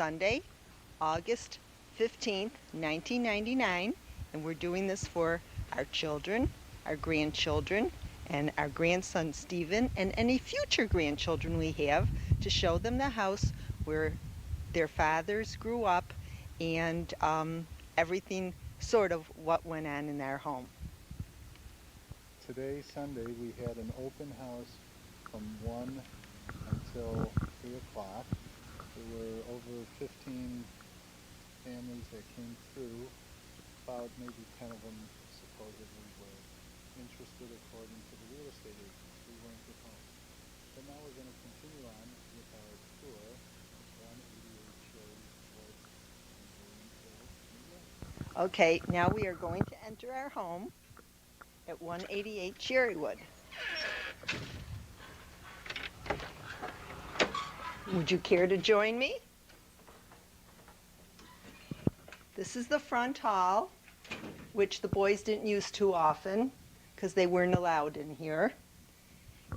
Sunday, August 15th, 1999, and we're doing this for our children, our grandchildren, and our grandson Stephen, and any future grandchildren we have to show them the house where their fathers grew up and everything sort of what went on in our home. Today, Sunday, we had an open house from 1 until 3 o'clock. There were over 15 families that came through. About maybe 10 of them supposedly were interested according to the real estate agents. We weren't at home. But now we're going to continue on with our tour of 188 Cherry Woods in Williamsville, New York. Okay, now we are going to enter our home at 188 Cherrywood. Would you care to join me? This is the front hall, which the boys didn't use too often because they weren't allowed in here.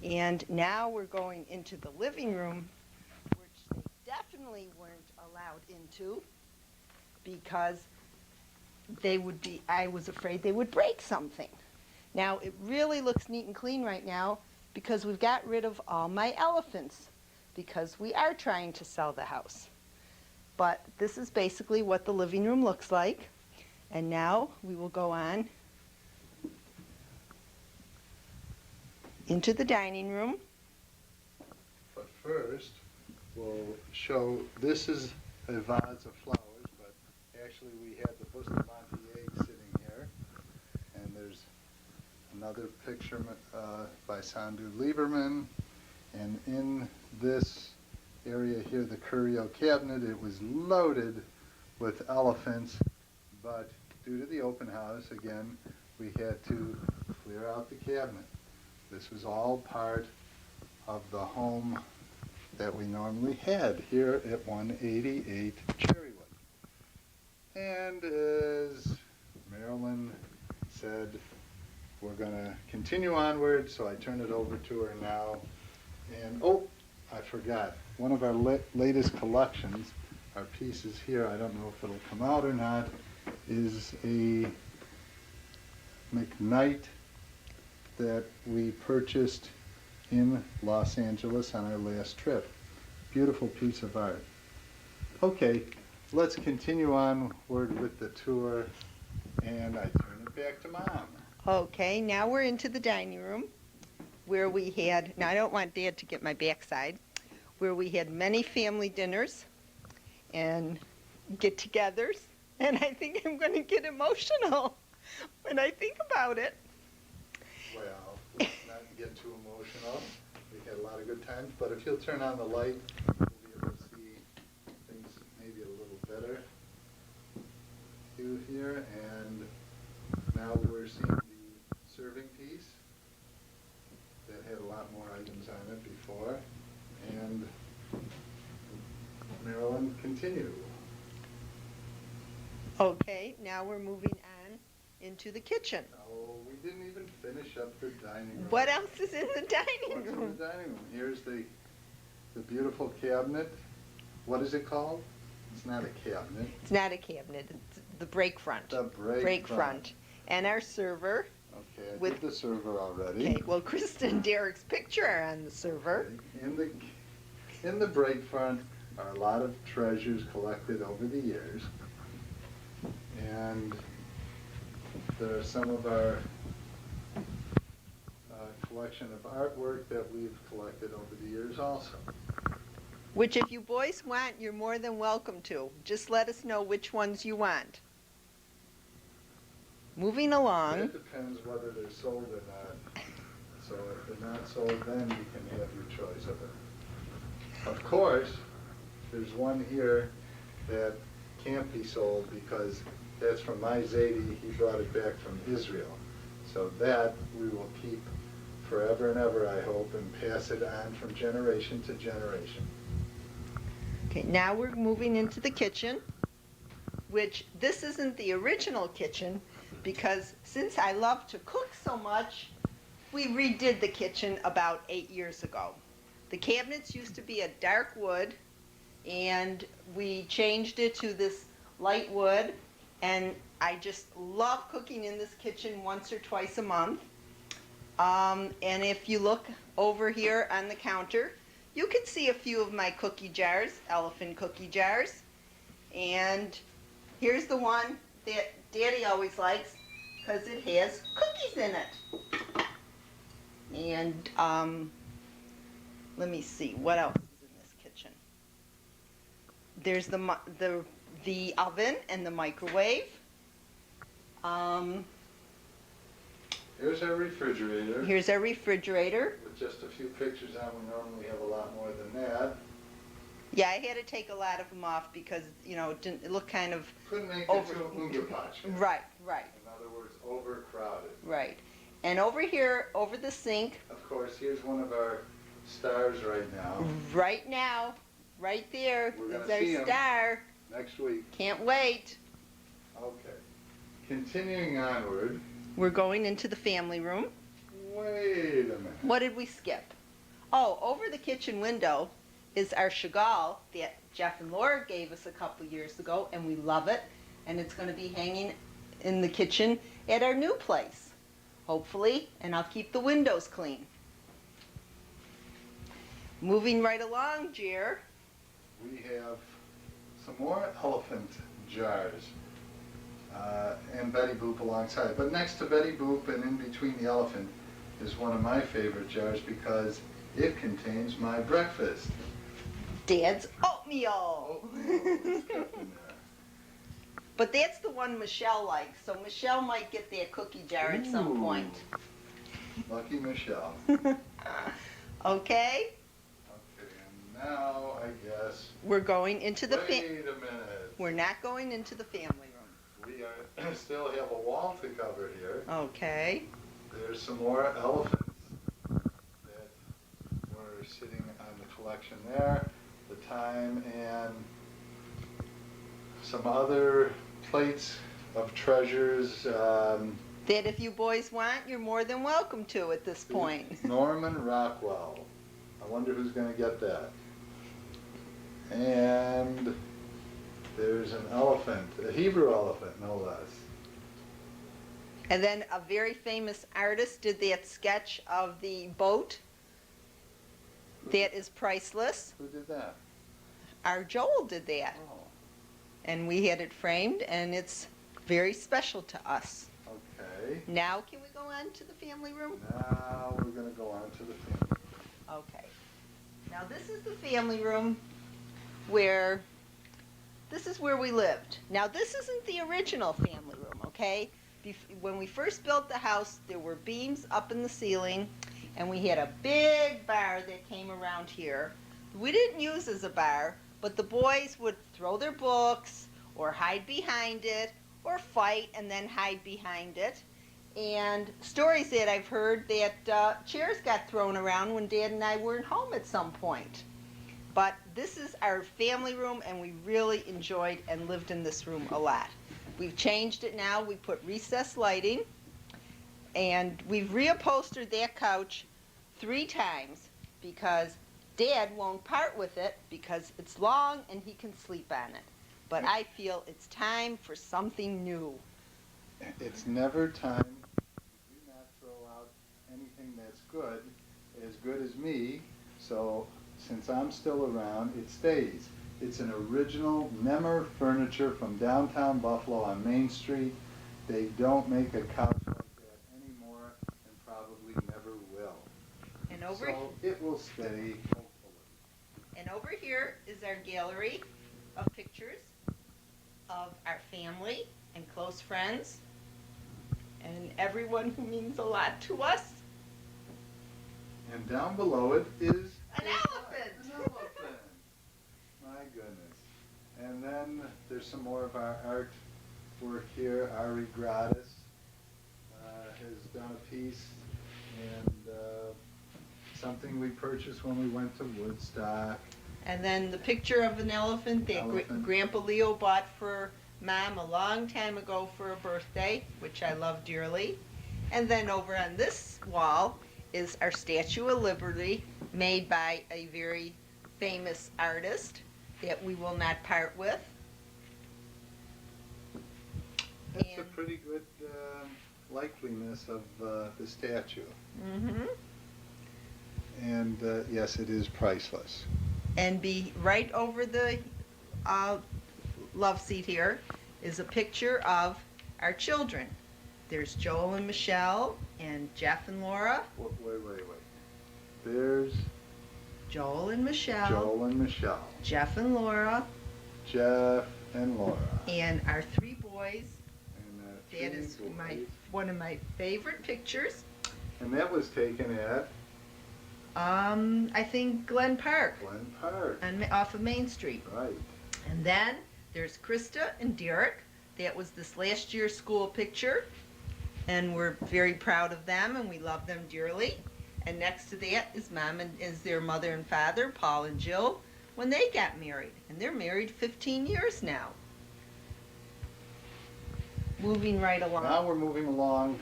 And now we're going into the living room, which they definitely weren't allowed into because I was afraid they would break something. Now it really looks neat and clean right now because we've got rid of all my elephants because we are trying to sell the house. But this is basically what the living room looks like. And now we will go on into the dining room. But first, we'll show, this is a vase of flowers, but actually we had the Bustamante egg sitting here. And there's another picture by Sandu Lieberman. And in this area here, the curio cabinet, it was loaded with elephants, but due to the open house, again, we had to clear out the cabinet. This was all part of the home that we normally had here at 188 Cherrywood. And as Marilyn said, we're going to continue onward, so I turn it over to her now. And, oh, I forgot, one of our latest collections, our pieces here, I don't know if it'll come out or not, is a McKnight that we purchased in Los Angeles on our last trip. Beautiful piece of art. Okay, let's continue onward with the tour, and I turn it back to Mom. Okay, now we're into the dining room where we had, now I don't want Dad to get my backside, where we had many family dinners and get-togethers, and I think I'm going to get emotional when I think about it. Well, let's not get too emotional. We had a lot of good times, but if you'll turn on the light, we'll be able to see things maybe a little better. Here, and now we're seeing the serving piece that had a lot more items on it before. And Marilyn, continue. Okay, now we're moving on into the kitchen. Oh, we didn't even finish up the dining room. What else is in the dining What's room? in the dining room? Here's the beautiful cabinet. What is it called? It's not a cabinet. It's not a cabinet, it's the break front. The break front. And our server. Okay, I with did the server already. Okay, well, Krista and Derek's picture are on the server. Okay. In the break front are a lot of treasures collected over the years. And there are some of our collection of artwork that we've collected over the years also. Which if you boys want, you're more than welcome to. Just let us know which ones you want. Moving along. It depends whether they're sold or not. So if they're not sold, then you can have your choice of it. Of course, there's one here that can't be sold because that's from my Zadie. He brought it back from Israel. So that we will keep forever and ever, I hope, and pass it on from generation to generation. Okay, now we're moving into the kitchen, which this isn't the original kitchen because since I love to cook so much, we redid the kitchen about 8 years ago. The cabinets used to be a dark wood and we changed it to this light wood, and I just love cooking in this kitchen once or twice a month. And if you look over here on the counter, you can see a few of my cookie jars, elephant cookie jars. And here's the one that Daddy always likes because it has cookies in it. And let me see, what else is in this kitchen? There's the oven and the microwave. Here's our refrigerator. Here's our refrigerator. With just a few pictures on, we normally have a lot more than that. Yeah, I had to take a lot of them off because, it looked kind of... Couldn't make Over- it to a Ungepatsch. Right. In other words, overcrowded. Right. And over here, over the sink, Of course, here's one of our stars right now. right now, right there, We're is gonna see 'em. our star. Next week. Can't wait. Okay. Continuing onward. We're going into the family room. Wait a minute. What did we skip? Oh, over the kitchen window is our Chagall that Jeff and Laura gave us a couple years ago, and we love it. And it's going to be hanging in the kitchen at our new place, hopefully, and I'll keep the windows clean. Moving right along, Jer. We have some more elephant jars. And Betty Boop alongside. But next to Betty Boop and in between the elephant is one of my favorite jars because it contains my breakfast. Dad's oatmeal. It's kept in there. But that's the one Michelle likes, so Michelle might get that cookie jar at some Ooh. point. Lucky Michelle. Okay? Okay, and now I guess. We're going into the Wait a minute. We're not going into the family room. We are still have a wall to cover here. Okay. There's some more elephants that were sitting on the collection there. The time and some other plates of treasures. That if you boys want, you're more than welcome to at this point. Norman Rockwell. I wonder who's going to get that. And there's an elephant, a Hebrew elephant, no less. And then a very famous artist did that sketch of the boat. That is priceless. Who did that? Our Joel did that. Oh, And we had it framed, and it's very special to us. okay. Now, can we go on to the family room? Now we're going to go on to the family. Okay. Now, this is the family room where, this is where we lived. Now, this isn't the original family room, okay? When we first built the house, there were beams up in the ceiling, and we had a big bar that came around here. We didn't use as a bar, but the boys would throw their books or hide behind it or fight and then hide behind it. And stories that I've heard that chairs got thrown around when Dad and I weren't home at some point. But this is our family room, and we really enjoyed and lived in this room a lot. We've changed it now. We put recessed lighting, and we've reupholstered that couch 3 times because Dad won't part with it because it's long and he can sleep on it. But I feel it's time for something new. It's never time. You do not throw out anything that's as good as me. So since I'm still around, it stays. It's an original Nemmer furniture from downtown Buffalo on Main Street. They don't make a couch like that anymore and probably never will. And over, So it will stay, hopefully. and over here is our gallery of pictures of our family and close friends and everyone who means a lot to us. And down below it is An elephant! An elephant. My goodness. And then there's some more of our artwork here. Ari Gratis has done a piece, and something we purchased when we went to Woodstock. And then the picture of an elephant that Elephant. Grandpa Leo bought for Mom a long time ago for a birthday, which I love dearly. And then over on this wall is our Statue of Liberty, made by a very famous artist. that we will not part with. That's a And- pretty good likeliness of the statue. Mm-hmm. And yes, it is priceless. And be right over the love seat here is a picture of our children. There's Joel and Michelle and Jeff and Laura. Wait. There's Joel and Michelle. Joel and Michelle, Jeff and Laura. Jeff and Laura. And our three boys. And That is one of my favorite pictures. And that was taken at I think Glen Park Glen Park. off of Main Street. Right. And then there's Krista and Derek. That was this last year's school picture. And we're very proud of them and we love them dearly. And next to that is is their mother and father, Paul and Jill, when they got married. And they're married 15 years now. Moving right along. Now we're moving along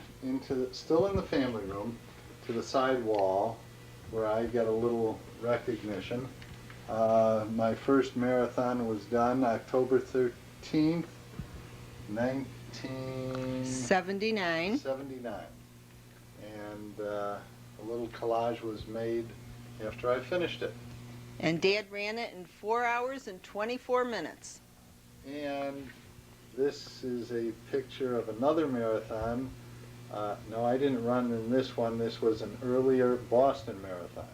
still in the family room, to the side wall where I get a little recognition. My first marathon was done October 13th, 1979. 79. And a little collage was made after I finished it. And Dad ran it in 4 hours and 24 minutes. And this is a picture of another marathon. No, I didn't run in this one. This was an earlier Boston marathon.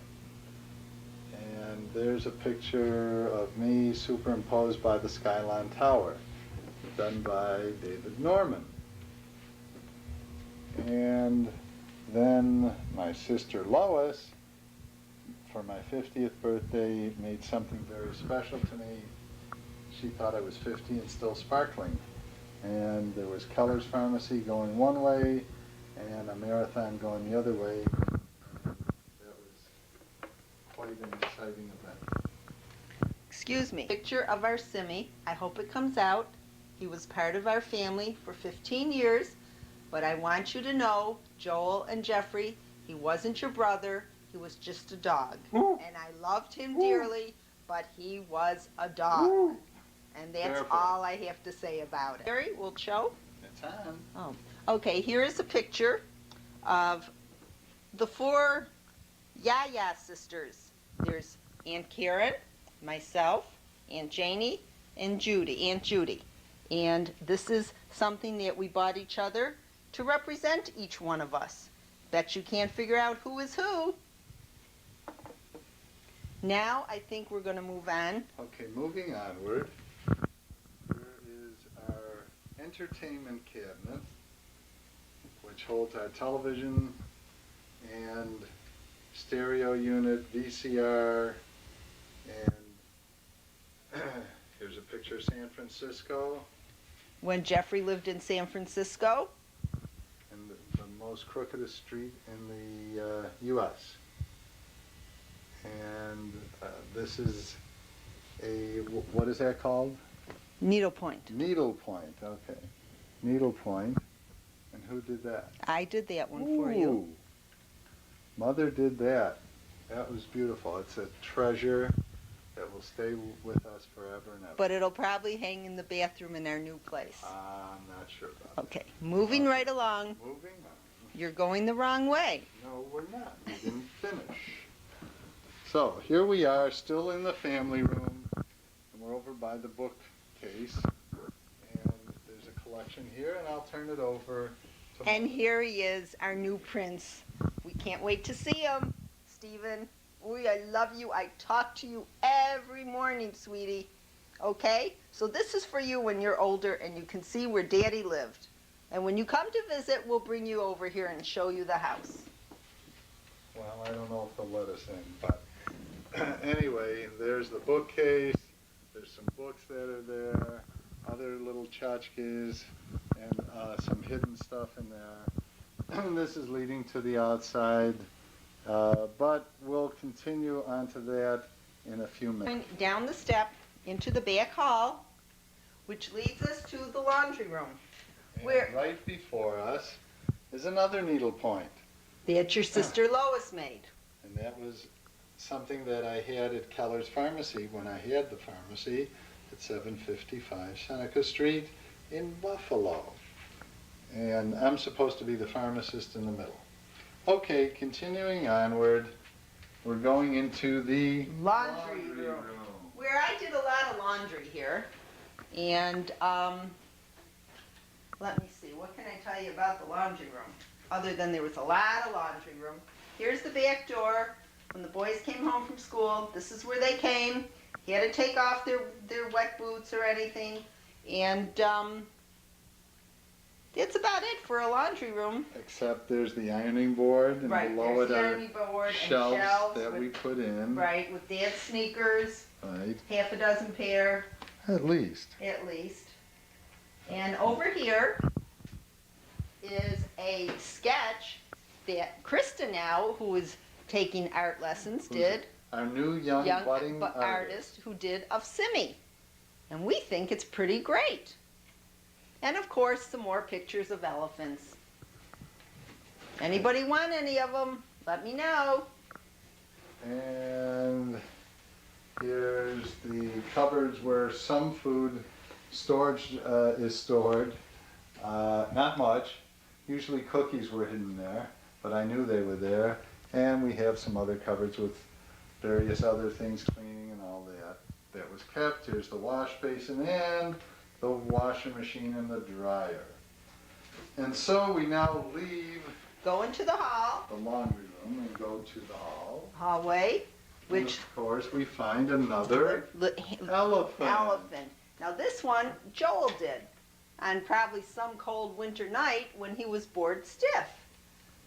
And there's a picture of me superimposed by the Skyline Tower, done by David Norman. And then my sister Lois, for my 50th birthday, made something very special to me. She thought I was 50 and still sparkling. And there was Keller's Pharmacy going one way and a marathon going the other way. That was quite an exciting event. Excuse me. Picture of our Simi. I hope it comes out. He was part of our family for 15 years, but I want you to know, Joel and Jeffrey, he wasn't your brother. He was just a dog. Ooh. And I loved him dearly, but he was a dog. Ooh. And that's Careful. all I have to say about it. Harry, we'll show. It's on. Oh, okay. Here is a picture of the four Yaya sisters. There's Aunt Karen, myself, Aunt Janie, and Aunt Judy. And this is something that we bought each other to represent each one of us. Bet you can't figure out who is who. Now I think we're going to move on. Okay, moving onward. Here is our entertainment cabinet, which holds our television and stereo unit, VCR, and here's a picture of San Francisco, When Jeffrey lived in San Francisco. and the most crookedest street in the U.S. And this is what is that called? Needlepoint. Needlepoint, okay. Needlepoint. And who did that? I did that one for you. Ooh. Mother did that. That was beautiful. It's a treasure that will stay with us forever and ever. But it'll probably hang in the bathroom in our new place. I'm not sure about Okay, moving right along. that. Moving on. You're going the wrong way. No, we're not. We didn't finish. So here we are, still in the family room, and we're over by the bookcase. And there's a collection here, and I'll turn it over to And Mother. here he is, our new prince. We can't wait to see him, Stephen. Ooh, I love you. I talk to you every morning, sweetie. Okay? So this is for you when you're older and you can see where Daddy lived. And when you come to visit, we'll bring you over here and show you the house. Well, I don't know if they'll let us in, but anyway, there's the bookcase. There's some books that are there, other little tchotchkes, and some hidden stuff in there. And this is leading to the outside, but we'll continue onto that in a few minutes. Going down the step into the back hall, which leads us to the laundry room. And Where- right before us is another needlepoint, That your sister Lois made. and that was something that I had at Keller's Pharmacy when I had the pharmacy at 755 Seneca Street in Buffalo. And I'm supposed to be the pharmacist in the middle. Okay, continuing onward, we're going into the Laundry room. Where I did a lot of laundry here. And let me see, what can I tell you about the laundry room? Other than there was a lot of laundry room. Here's the back door. When the boys came home from school, this is where they came. He had to take off their wet boots or anything. And that's about it for a laundry room. Except there's the ironing board, and Right, below there's it the are ironing board and shelves that with, we put in. right, with Dad's sneakers, Right, half a dozen pair at least. at least. And over here is a sketch that Krista now, who is taking art lessons, did. Our new young budding artist who did of Simi. And we think it's pretty great. And of course, some more pictures of elephants. Anybody want any of them? Let me know. And here's the cupboards where some food storage is stored. Not much. Usually cookies were hidden there, but I knew they were there. And we have some other cupboards with various other things, cleaning and all that. That was kept. Here's the wash basin and the washer machine and the dryer. And so we now leave Go into the hall, the laundry room and go to the hall. hallway, And which of course we find another elephant. elephant. Now this one Joel did on probably some cold winter night when he was bored stiff.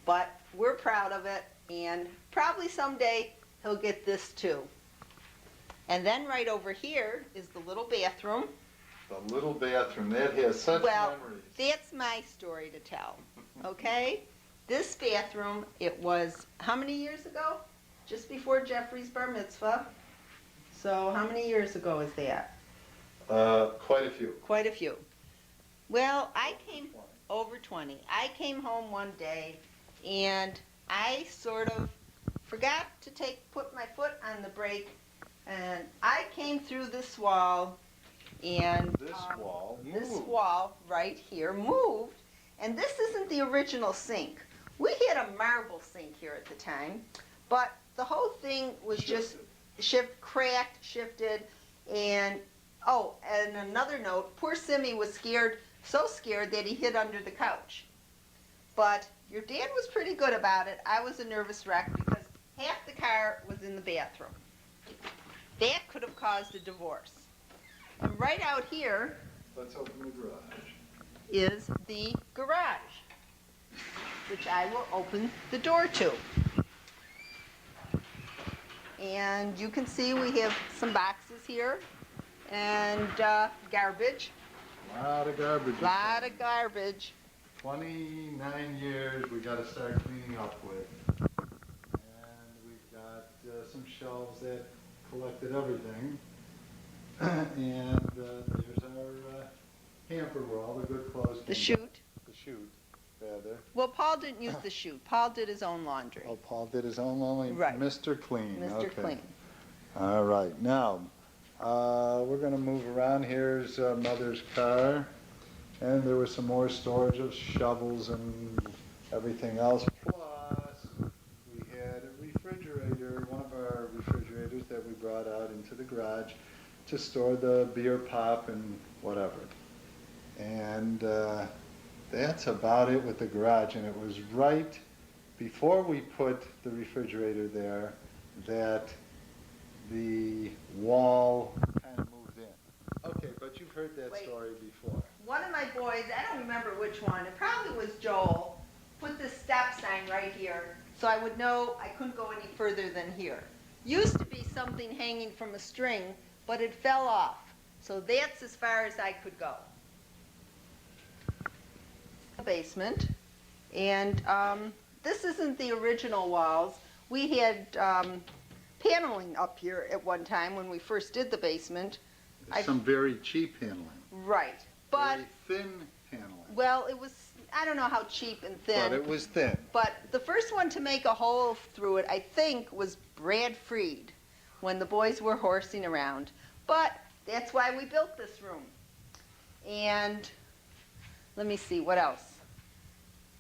But we're proud of it, and probably someday he'll get this too. And then right over here is the little bathroom. The little bathroom, that has such Well, memories. that's my story to tell, okay? This bathroom, it was, how many years ago? Just before Jeffrey's bar mitzvah. So how many years ago is that? Quite a few. Quite a few. Well, I came over 20. I came home one day and I sort of forgot to put my foot on the brake, and I came through this wall, and This wall this moved. wall right here moved, and this isn't the original sink. We had a marble sink here at the time, but the whole thing was just cracked, shifted, and oh, and another note, poor Simi was scared, so scared that he hid under the couch. But your dad was pretty good about it. I was a nervous wreck because half the car was in the bathroom. That could have caused a divorce. And right out here Let's open the garage. is the garage, which I will open the door to. And you can see we have some boxes here and garbage. A lot of garbage. Lot of garbage. 29 years we got to start cleaning up with. And we've got some shelves that collected everything. And there's our hamper where all the good clothes The came chute. from. The chute, rather. Well, Paul didn't use the chute. Paul did his own laundry. Oh, Paul did his own only. Right. Mr. Clean. Mr. Okay. Clean. All right. Now, we're going to move around. Here's Mother's car. And there was some more storage of shovels and everything else. Plus, we had a refrigerator, one of our refrigerators that we brought out into the garage to store the beer pop and whatever. And that's about it with the garage. And it was right before we put the refrigerator there that the wall kind of moved in. Okay, but you've heard that Wait. story before. One of my boys, I don't remember which one, it probably was Joel, put this stop sign right here so I would know I couldn't go any further than here. Used to be something hanging from a string, but it fell off. So that's as far as I could go. The basement. And this isn't the original walls. We had paneling up here at one time when we first did the basement. Some very cheap handling. Right. But, very thin handling. well, it was, I don't know how cheap and thin. But it was thin. But the first one to make a hole through it, I think, was Brad Freed when the boys were horsing around. But that's why we built this room. And let me see, what else?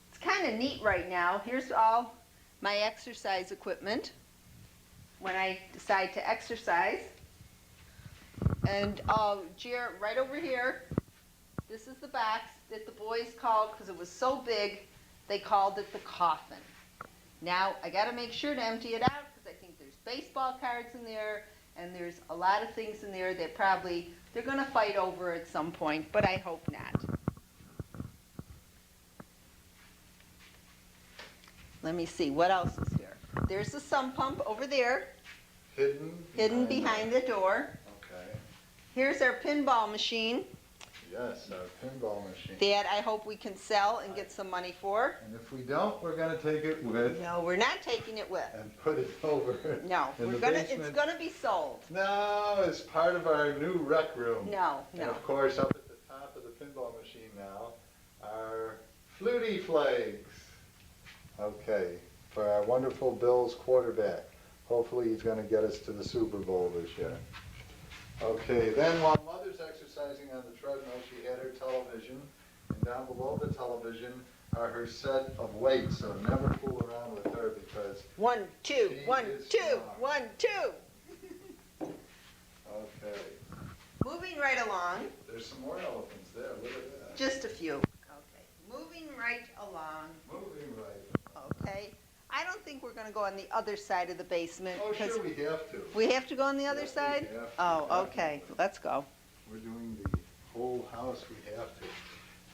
It's kind of neat right now. Here's all my exercise equipment when I decide to exercise. And right over here, this is the box that the boys called, because it was so big, they called it the coffin. Now, I got to make sure to empty it out, because I think there's baseball cards in there, and there's a lot of things in there that probably they're going to fight over at some point, but I hope not. Let me see, what else is here? There's the sump pump over there, hidden behind the door. Okay. Here's our pinball machine Yes, our pinball machine. that I hope we can sell and get some money for. And if we don't, we're gonna take it with No, we're not taking it with. and put it over. No, in the it's basement. gonna be sold. No, it's part of our new rec room. No, And no. of course, up at the top of the pinball machine now are Flutie Flakes. Okay, for our wonderful Bills quarterback. Hopefully he's gonna get us to the Super Bowl this year. Okay, then while Mother's exercising on the treadmill, she had her television, and down below the television are her set of weights, so never fool around with her because, 1, 2, She 1, is 2, strong. 1, 2. okay, Moving right along, there's some more elephants there, look at that. just a few. Okay, moving right along. Moving right. Okay, I don't think we're gonna go on the other side of the basement. Oh, because sure, we have to. we have to go on the other Yes, we side? have to, Oh, okay, definitely. let's go. We're doing the whole house, we have to.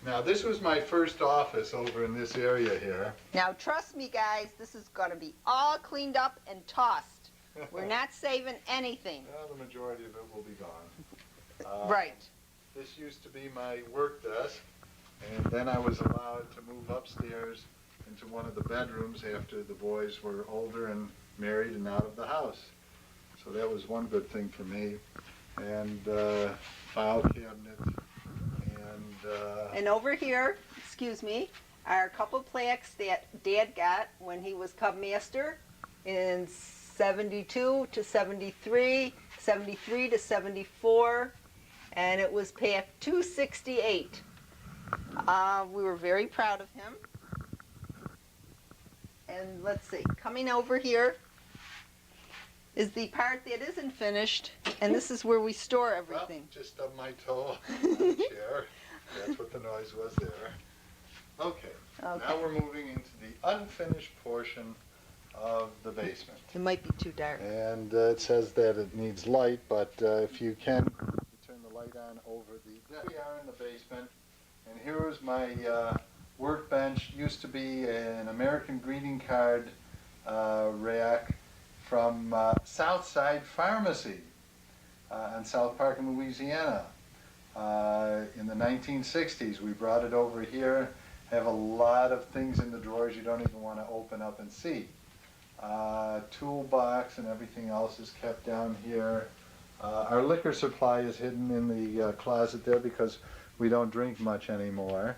Now, this was my first office over in this area here. Now, trust me, guys, this is gonna be all cleaned up and tossed. We're not saving anything. Well, the majority of it will be gone. Right. This used to be my work desk, and then I was allowed to move upstairs into one of the bedrooms after the boys were older and married and out of the house. So that was one good thing for me. And file cabinet, and And over here, excuse me, are a couple plaques that Dad got when he was Cub Master in 72 to 73, 73 to 74, and it was pack 268. We were very proud of him. And let's see, coming over here is the part that isn't finished, and this is where we store well, everything. just up my toe on the chair. That's what the noise was there. Okay, now Okay. we're moving into the unfinished portion of the basement. It might be too dark. And it says that it needs light, but if you can, you turn the light on over the. There we are in the basement, and here is my workbench. Used to be an American greeting card rack from Southside Pharmacy on South Park in Louisiana. In the 1960s, we brought it over here. Have a lot of things in the drawers you don't even want to open up and see. Toolbox and everything else is kept down here. Our liquor supply is hidden in the closet there because we don't drink much anymore.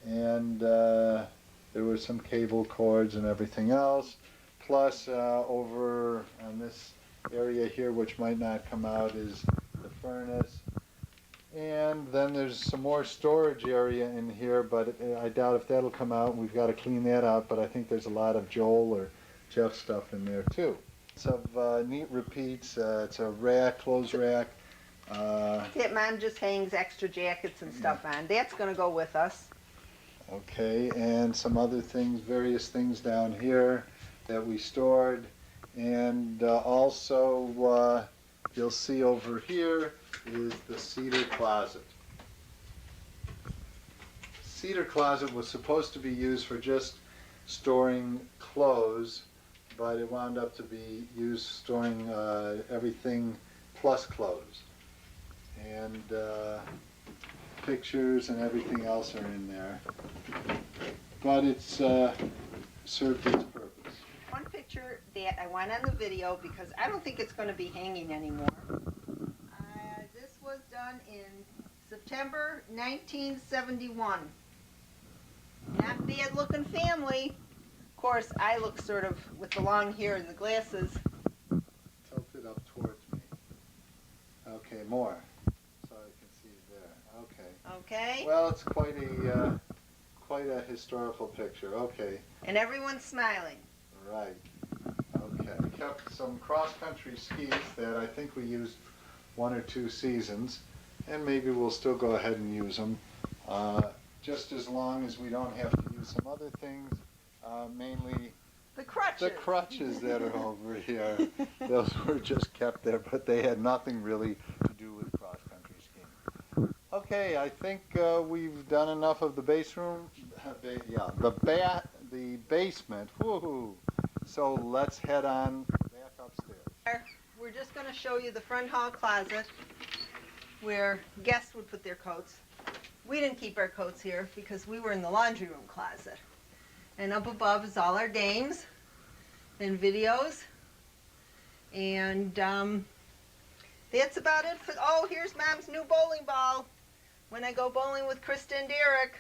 And there were some cable cords and everything else. Plus, over on this area here, which might not come out, is the furnace. And then there's some more storage area in here, but I doubt if that'll come out. We've got to clean that out, but I think there's a lot of Joel or Jeff stuff in there too. Some neat repeats. It's a rack, clothes rack. That Mom just hangs extra jackets and stuff on. That's gonna go with us. Okay, and some other things, various things down here that we stored. And also, you'll see over here is the cedar closet. Cedar closet was supposed to be used for just storing clothes, but it wound up to be used storing everything plus clothes. And pictures and everything else are in there. But it's served its purpose. One picture that I want on the video because I don't think it's going to be hanging anymore. This was done in September 1971. Not bad looking family. Of course, I look sort of with the long hair and the glasses. more, so I can see there. Okay. Okay? Well, it's quite a historical picture. Okay. And everyone's smiling. Right. Okay. We kept some cross-country skis that I think we used 1 or 2 seasons, and maybe we'll still go ahead and use them, just as long as we don't have to use some other things, mainly The crutches. the crutches that are over here. Those were just kept there, but they had nothing really to do with cross-country skiing. Okay, I think we've done enough of the the basement. Woohoo! So let's head on back upstairs. We're just going to show you the front hall closet where guests would put their coats. We didn't keep our coats here because we were in the laundry room closet. And up above is all our games and videos. And that's about it for, oh, here's Mom's new bowling ball. When I go bowling with Krista and Derek,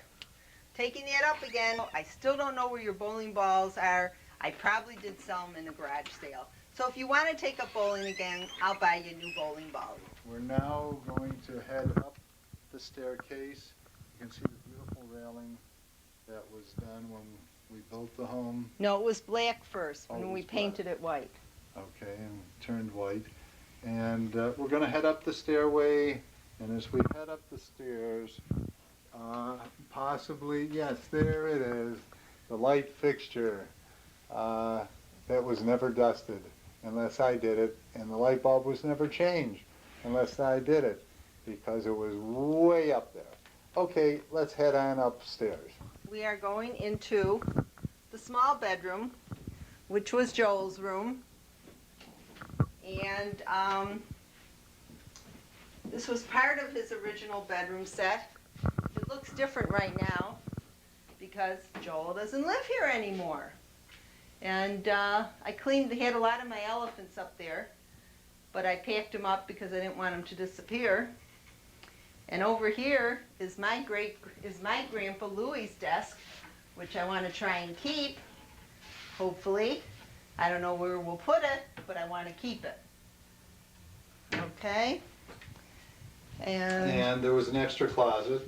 taking that up again. I still don't know where your bowling balls are. I probably did sell them in a garage sale. So if you want to take up bowling again, I'll buy you a new bowling ball. We're now going to head up the staircase. You can see the beautiful railing that was done when we built the home. No, it was black first, Oh, and it then we was painted it white. Okay, and turned white. And we're going to head up the stairway, and as we head up the stairs, possibly, yes, there it is, the light fixture that was never dusted unless I did it, and the light bulb was never changed unless I did it, because it was way up there. Okay, let's head on upstairs. We are going into the small bedroom, which was Joel's room. And this was part of his original bedroom set. It looks different right now because Joel doesn't live here anymore. And I cleaned, he had a lot of my elephants up there, but I packed them up because I didn't want them to disappear. And over here is my Grandpa Louie's desk, which I want to try and keep, hopefully. I don't know where we'll put it, but I want to keep it. Okay? And there was an extra closet.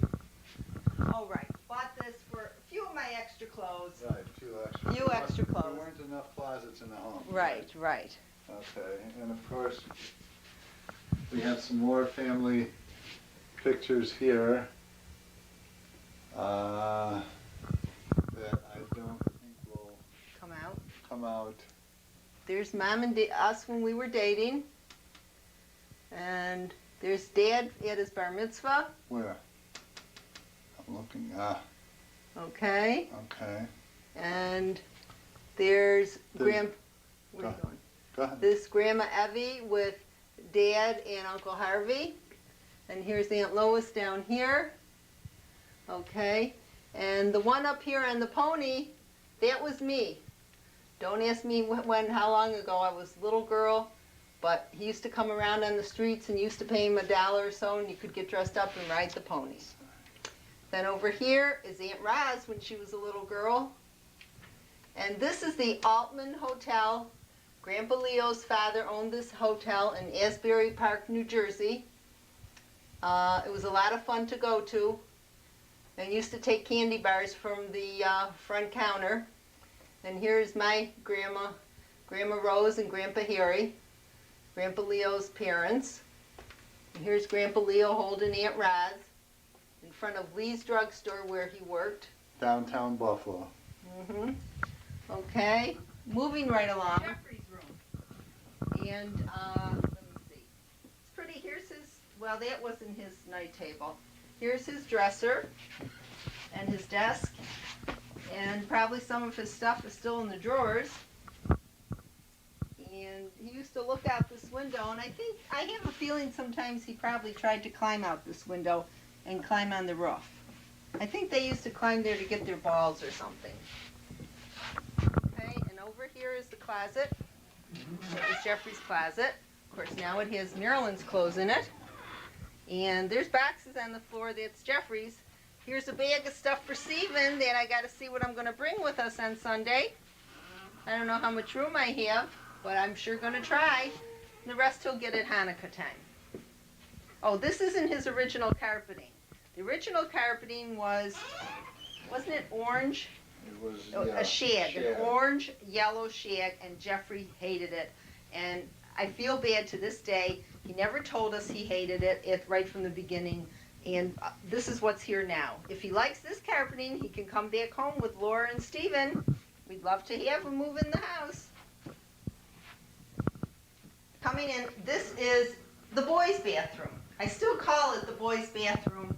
Oh, right. Bought this for a few of my extra clothes. Right, few Few extra clothes. There weren't enough closets in the home. Right, right. Okay, and of course, we have some more family pictures here that I don't think will come out. There's Mom and us when we were dating. And there's Dad at his bar mitzvah. Where? I'm looking. Okay. Okay. And there's Where are you going? Go ahead. This Grandma Evie with Dad and Uncle Harvey. And here's Aunt Lois down here. Okay. And the one up here on the pony, that was me. Don't ask me how long ago. I was a little girl, but he used to come around on the streets and used to pay him $1 or so, and you could get dressed up and ride the ponies. Then over here is Aunt Roz when she was a little girl. And this is the Altman Hotel. Grandpa Leo's father owned this hotel in Asbury Park, New Jersey. It was a lot of fun to go to. And used to take candy bars from the front counter. And here's my Grandma Rose and Grandpa Harry, Grandpa Leo's parents. And here's Grandpa Leo holding Aunt Roz in front of Lee's drugstore where he worked. Downtown Buffalo. Mm-hmm. Okay, moving right along. Jeffrey's room. And let me see. It's pretty. Here's his, well, that wasn't his night table. Here's his dresser and his desk. And probably some of his stuff is still in the drawers. And he used to look out this window, and I have a feeling sometimes he probably tried to climb out this window and climb on the roof. I think they used to climb there to get their balls or something. Okay, and over here is the closet. It was Jeffrey's closet. Of course, now it has Marilyn's clothes in it. And there's boxes on the floor. That's Jeffrey's. Here's a bag of stuff for Stephen that I got to see what I'm going to bring with us on Sunday. I don't know how much room I have, but I'm sure going to try. And the rest he'll get at Hanukkah time. Oh, this isn't his original carpeting. The original carpeting wasn't it orange? It was, A shag, an orange, yellow shag, and Jeffrey hated it. And I feel bad to this day. He never told us he hated it right from the beginning. And this is what's here now. If he likes this carpeting, he can come back home with Laura and Steven. We'd love to have him move in the house. Coming in, this is the boys' bathroom. I still call it the boys' bathroom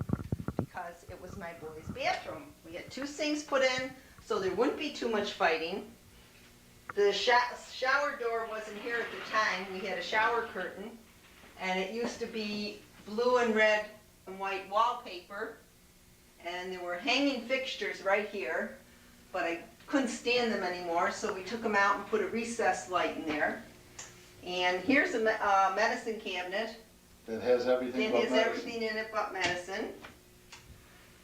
because it was my boys' bathroom. We had 2 sinks put in, so there wouldn't be too much fighting. The shower door wasn't here at the time. We had a shower curtain, and it used to be blue and red and white wallpaper, and there were hanging fixtures right here, but I couldn't stand them anymore, so we took them out and put a recessed light in there. And here's a medicine cabinet. It has everything It but has medicine. everything in it but medicine.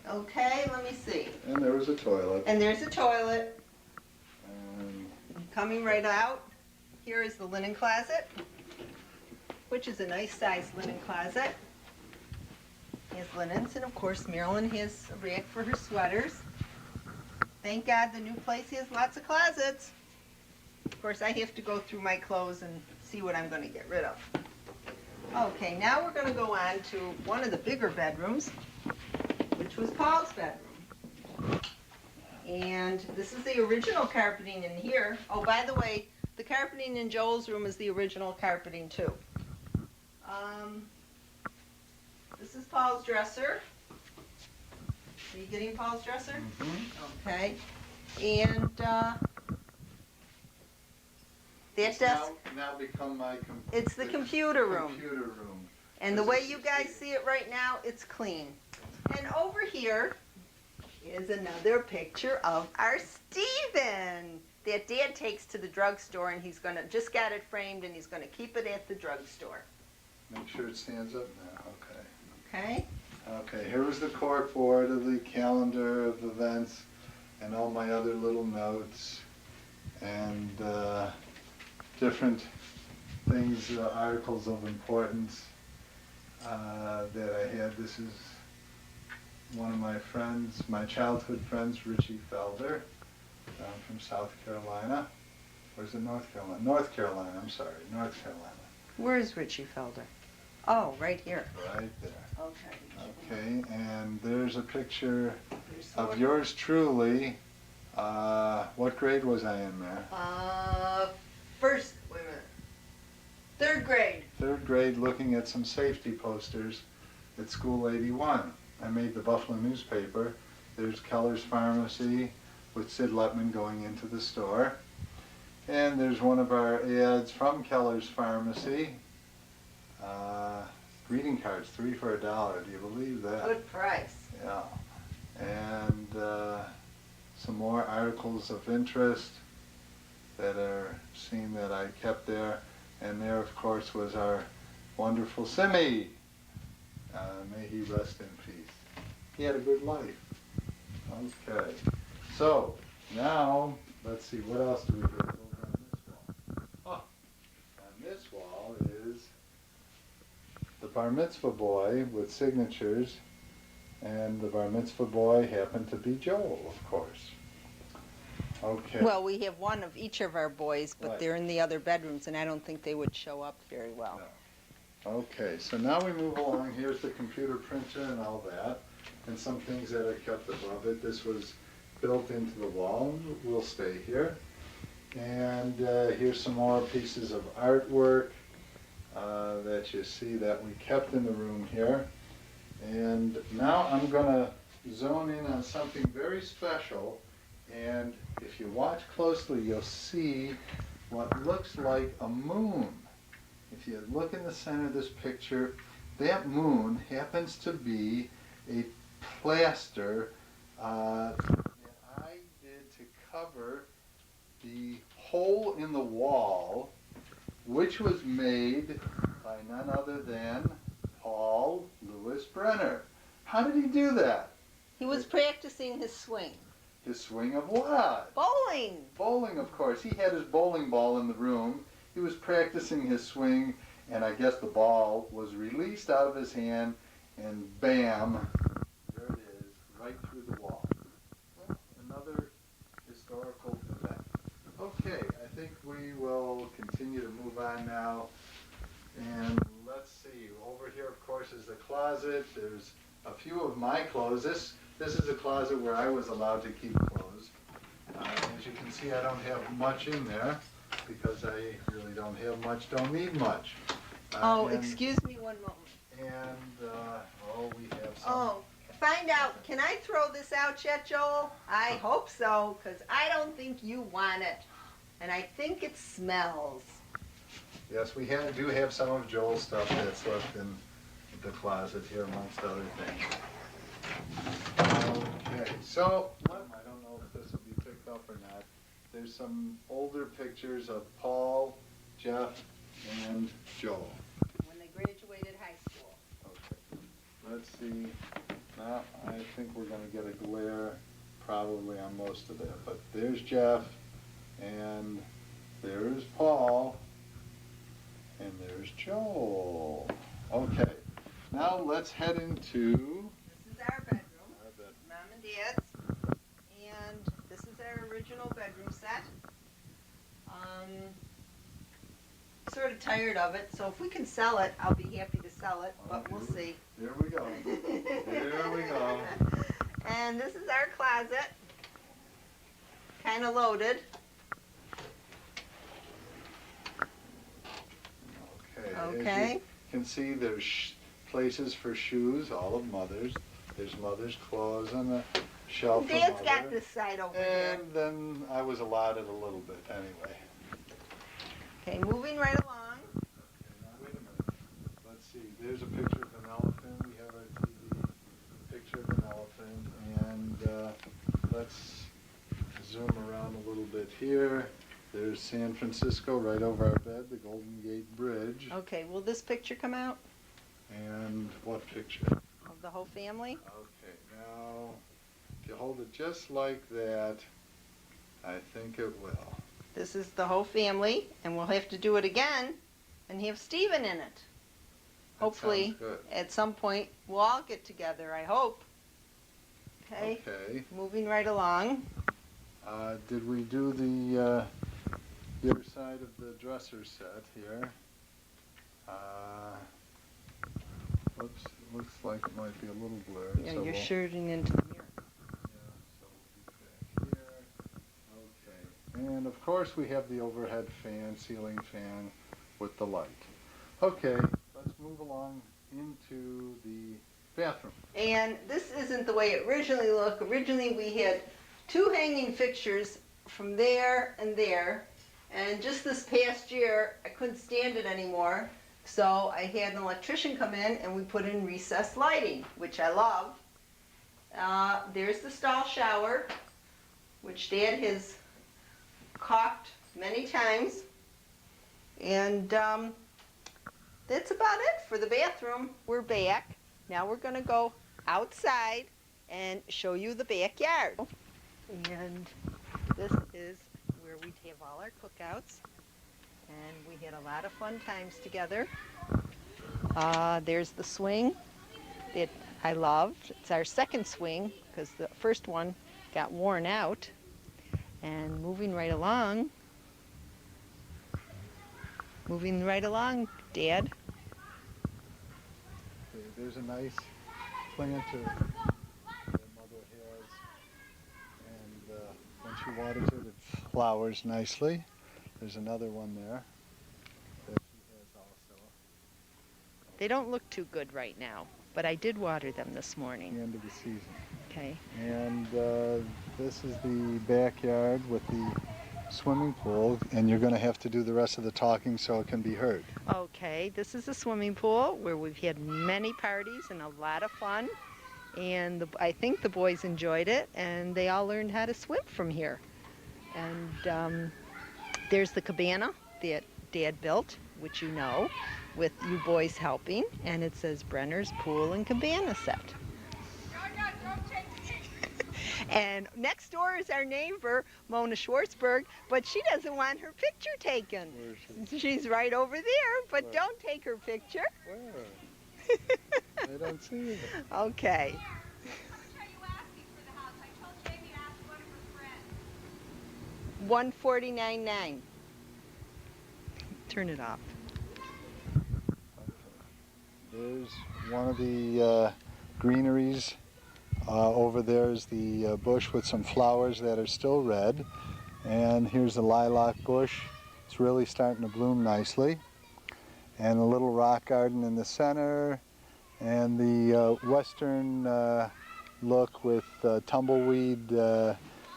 Okay, let me see. And there was a toilet. And there's a toilet. And Coming right out, here is the linen closet, which is a nice sized linen closet. He has linens, and of course Marilyn has a rack for her sweaters. Thank God the new place has lots of closets. Of course, I have to go through my clothes and see what I'm going to get rid of. Okay, now we're going to go on to one of the bigger bedrooms, which was Paul's bedroom. And this is the original carpeting in here. Oh, by the way, the carpeting in Joel's room is the original carpeting too. This is Paul's dresser. Are you getting Paul's dresser? Mm-hmm. Okay. And that it's desk, now become my it's the computer room. Computer room. And the This way is you guys see it right now, it's clean. And over here is another picture of our Steven that Dad takes to the drugstore, and he's gonna just got it framed, and he's gonna keep it at the drugstore. Make sure it stands up now. Okay. Okay? Okay, here was the cork board of the calendar of events and all my other little notes and different things, articles of importance that I had. This is one of my friends, my childhood friends, Richie Felder, from South Carolina. Or is it North Carolina? North Carolina, I'm sorry, North Carolina. Where is Richie Felder? Oh, right here. Right there. Okay. Okay, and there's a picture There's of one. yours truly. What grade was I in there? First, wait a minute. 3rd grade. 3rd grade, looking at some safety posters at School 81. I made the Buffalo newspaper. There's Keller's Pharmacy with Sid Letman going into the store. And there's one of our ads from Keller's Pharmacy. Greeting cards, 3 for $1. Do you believe that? Good price. Yeah. And some more articles of interest that are seen that I kept there. And there, of course, was our wonderful Simi. May he rest in peace. He had a good life. Okay. So, now, let's see, what else do we have over on this wall? Oh, on this wall is the bar mitzvah boy with signatures, and the bar mitzvah boy happened to be Joel, of course. Okay. Well, we have one of each of our boys, but Right. they're in the other bedrooms, and I don't think they would show up very well. No. Okay, so now we move along. Here's the computer printer and all that, and some things that I kept above it. This was built into the wall, will stay here. And here's some more pieces of artwork that you see that we kept in the room here. And now I'm going to zone in on something very special. And if you watch closely, you'll see what looks like a moon. If you look in the center of this picture, that moon happens to be a plaster that I did to cover the hole in the wall, which was made by none other than Paul Louis Brenner. How did he do that? He was practicing his swing. His swing of what? Bowling! Bowling, of course. He had his bowling ball in the room. He was practicing his swing, and I guess the ball was released out of his hand, and bam, there it is, right through the wall. Well, another historical event. Okay, I think we will continue to move on now. And let's see, over here, of course, is the closet. There's a few of my clothes. This is a closet where I was allowed to keep clothes. As you can see, I don't have much in there because I really don't have much, don't need much. Oh, and- excuse me one moment. And, we have some. Oh, find out, can I throw this out yet, Joel? I hope so, because I don't think you want it. And I think it smells. Yes, we do have some of Joel's stuff that's left in the closet here, amongst other things. Okay, so, I don't know if this will be picked up or not. There's some older pictures of Paul, Jeff, and Joel. When they graduated high school. Okay, let's see. Now, I think we're gonna get a glare probably on most of that, but there's Jeff, and there's Paul, and there's Joel. Okay, now let's head into This is our bedroom, our bed. Mom and Dad's, and this is our original bedroom set. Sort of tired of it, so if we can sell it, I'll be happy to sell it, but we'll see. There we go. There we go. And this is our closet, kind of loaded. Okay. As Okay. you can see, there's places for shoes, all of Mother's. There's Mother's clothes on the shelf for Dad's got Mother. this side over here. And then I was allotted a little bit anyway. Okay, moving right along. Okay, now wait a minute. Let's see. There's a picture of an elephant. We have our TV picture of an elephant. And let's zoom around a little bit here. There's San Francisco right over our bed, the Golden Gate Bridge. Okay, will this picture come out And what picture? of the whole family? Okay, now if you hold it just like that, I think it will. This is the whole family, and we'll have to do it again and have Stephen in it. That Hopefully, sounds good. at some point, we'll all get together, I hope. Okay, Okay. moving right along. Did we do the other side of the dresser set here? Whoops, looks like it might be a little blurred. Yeah, so you're we'll- shooting into the mirror. Yeah, so we'll be back here. Okay. And of course we have the overhead fan, ceiling fan with the light. Okay, let's move along into the bathroom. And this isn't the way it originally looked. Originally, we had two hanging fixtures from there and there. And just this past year, I couldn't stand it anymore. So I had an electrician come in and we put in recessed lighting, which I love. There's the stall shower, which Dad has caulked many times. And that's about it for the bathroom. We're back. Now we're gonna go outside and show you the backyard. And this is where we have all our cookouts. And we had a lot of fun times together. There's the swing that I loved. It's our second swing because the first one got worn out. And moving right along, Dad. Okay, there's a nice planter that Mother has. And when she waters it, it flowers nicely. There's another one there that she has also. They don't look too good right now, but I did water them this At the morning. end of the season. Okay. And this is the backyard with the swimming pool, and you're going to have to do the rest of the talking so it can be heard. Okay, this is a swimming pool where we've had many parties and a lot of fun. And I think the boys enjoyed it, and they all learned how to swim from here. And there's the cabana that Dad built, which you know, with you boys helping. And it says Brenner's Pool and Cabana Set. And next door is our neighbor, Mona Schwartzberg, but she doesn't want her picture taken. Where is she? She's right over there, but Where? don't take her picture. Where? I don't see it. Okay. How much are you asking for the house? I told Jamie to ask one of her friends. $149.9. Turn it off. There's one of the greeneries. Over there is the bush with some flowers that are still red. And here's the lilac bush. It's really starting to bloom nicely. And a little rock garden in the center. And the western look with tumbleweed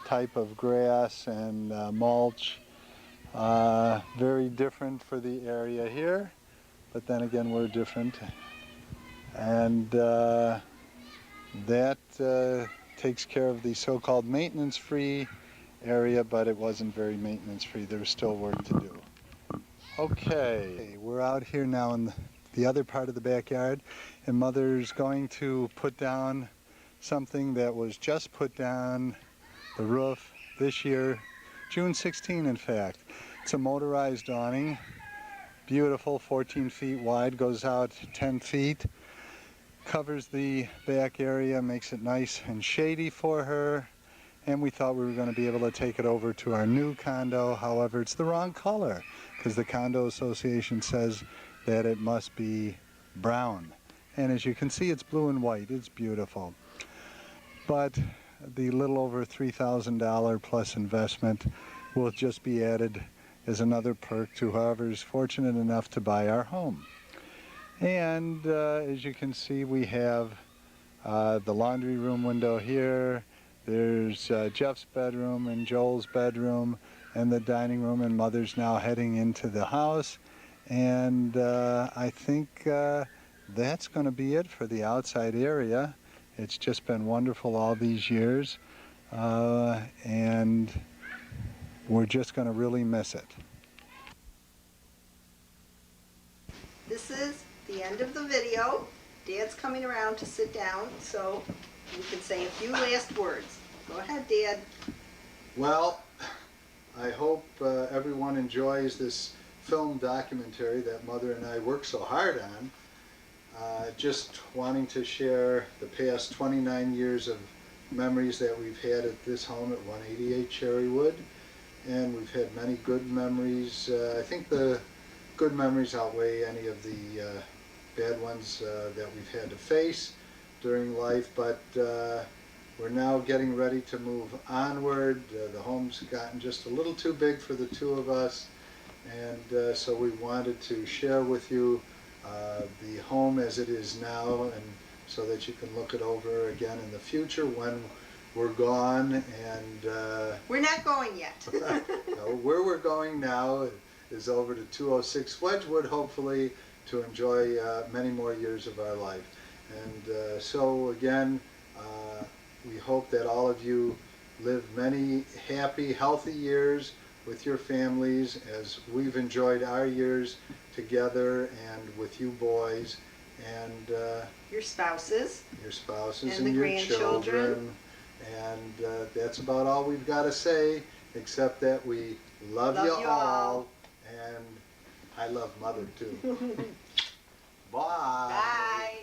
type of grass and mulch. Very different for the area here. But then again, we're different. And that takes care of the so-called maintenance-free area, but it wasn't very maintenance-free. There's still work to do. Okay, we're out here now in the other part of the backyard, and Mother's going to put down something that was just put down the roof this year, June 16 in fact. It's a motorized awning, beautiful, 14 feet wide, goes out 10 feet. Covers the back area, makes it nice and shady for her, and we thought we were going to be able to take it over to our new condo. However, it's the wrong color because the condo association says that it must be brown, and as you can see, it's blue and white. It's beautiful, but the little over $3,000 plus investment will just be added as another perk to whoever is fortunate enough to buy our home. And as you can see, we have the laundry room window here. There's Jeff's bedroom and Joel's bedroom and the dining room, and Mother's now heading into the house. And I think that's going to be it for the outside area. It's just been wonderful all these years, and we're just going to really miss it. This is the end of the video. Dad's coming around to sit down, so you can say a few last words. Go ahead, Dad. Well, I hope everyone enjoys this film documentary that Mother and I worked so hard on. Just wanting to share the past 29 years of memories that we've had at this home at 188 Cherrywood. And we've had many good memories. I think the good memories outweigh any of the bad ones that we've had to face during life, but we're now getting ready to move onward. The home's gotten just a little too big for the two of us, and so we wanted to share with you the home as it is now, and so that you can look it over again in the future when we're gone. And We're not going yet. no, where we're going now is over to 206 Wedgwood, hopefully to enjoy many more years of our life. And so again, we hope that all of you live many happy, healthy years with your families as we've enjoyed our years together and with you boys and Your spouses. And and the your grandchildren. children. And that's about all we've got to say, except that we love you all, and I love Mother too. Bye. Bye.